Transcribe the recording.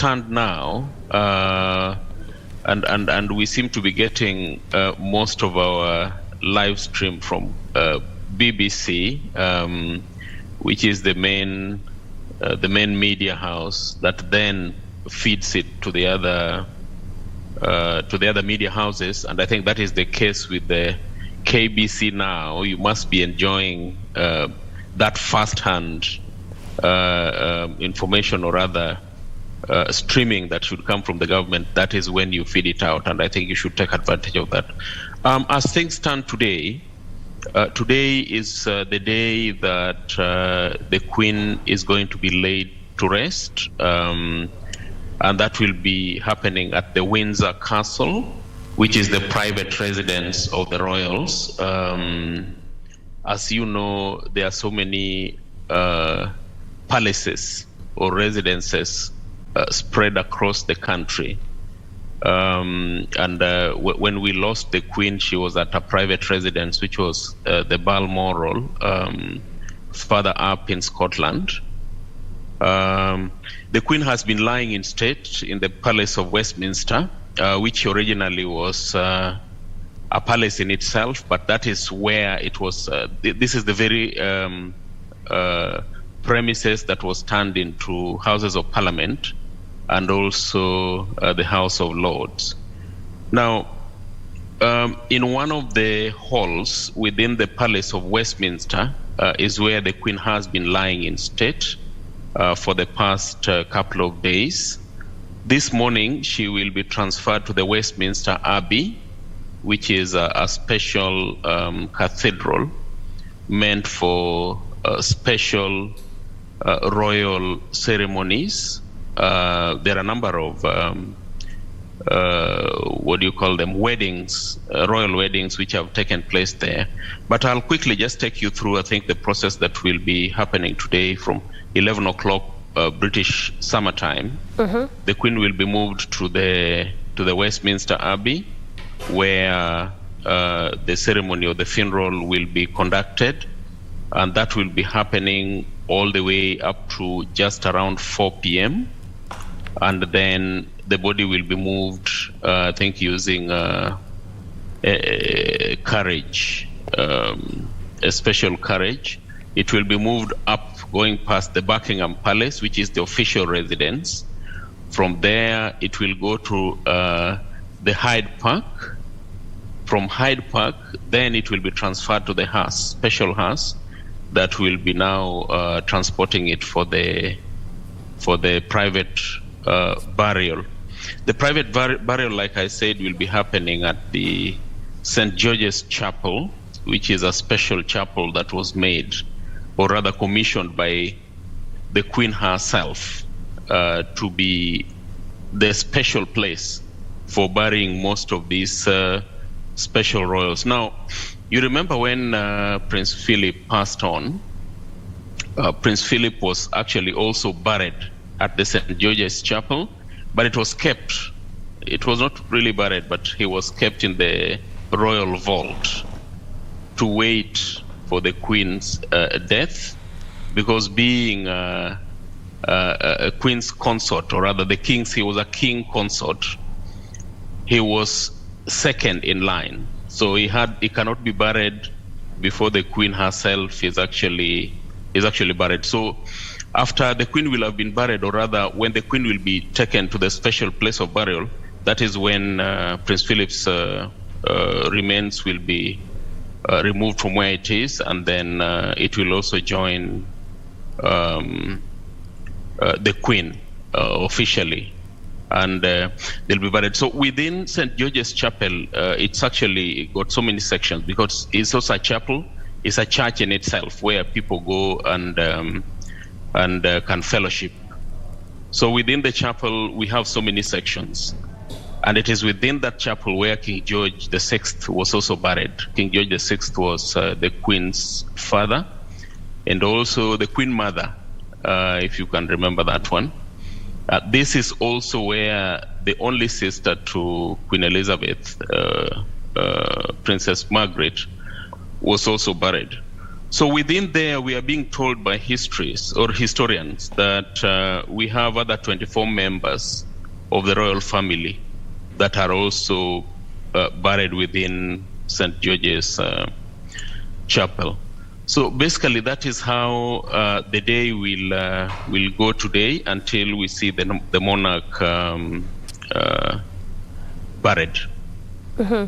stand now, and we seem to be getting most of our live stream from BBC, which is the main media house that then feeds it to the other media houses, and I think that is the case with the KBC now. You must be enjoying that first-hand information, or rather streaming that should come from the government. That is when you feed it out, and I think you should take advantage of that. As things stand today, today is the day that the Queen is going to be laid to rest, and that will be happening at the Windsor Castle, which is the private residence of the royals. As you know, there are so many palaces or residences spread across the country. When we lost the Queen, she was at a private residence, which was the Balmoral, further up in Scotland. The Queen has been lying in state in the Palace of Westminster, which originally was a palace in itself, but that is where it was. This is the very premises that was turned into Houses of Parliament and also the House of Lords. Now, in one of the halls within the Palace of Westminster is where the Queen has been lying in state for the past couple of days. This morning, she will be transferred to the Westminster Abbey, which is a special cathedral meant for special royal ceremonies. There are a number of weddings, royal weddings, which have taken place there. But I'll quickly just take you through, I think, the process that will be happening today from 11 o'clock British summertime. The Queen will be moved to the Westminster Abbey, where the ceremony of the funeral will be conducted, and that will be happening all the way up to just around 4 p.m. And then the body will be moved, I think, using a carriage, a special carriage. It will be moved up, going past the Buckingham Palace, which is the official residence. From there, it will go to the Hyde Park. From Hyde Park, then it will be transferred to the hearse, special hearse, that will be now transporting it for the private burial. The private burial, like I said, will be happening at the St. George's Chapel, which is a special chapel that was made, or rather commissioned by the Queen herself, to be the special place for burying most of these special royals. Now, you remember when Prince Philip passed on, Prince Philip was actually also buried at the St. George's Chapel, but it was kept. It was not really buried, but he was kept in the royal vault to wait for the Queen's death, because being a Queen's consort, or rather the King's, he was a King consort. He was second in line, so he cannot be buried before the Queen herself is actually buried. So after the Queen will have been buried, or rather when the Queen will be taken to the special place of burial, that is when Prince Philip's remains will be removed from where it is, and then it will also join the Queen officially, and they'll be buried. So within St. George's Chapel, it's actually got so many sections, because it's also a chapel. It's a church in itself where people go and can fellowship. So within the chapel, we have so many sections. And it is within that chapel where King George VI was also buried. King George VI was the Queen's father, and also the Queen Mother, if you can remember that one. This is also where the only sister to Queen Elizabeth, Princess Margaret, was also buried. So within there, we are being told by historians that we have other 24 members of the royal family that are also buried within St. George's Chapel. So basically, that is how the day will go today until we see the monarch buried. Mm-hmm.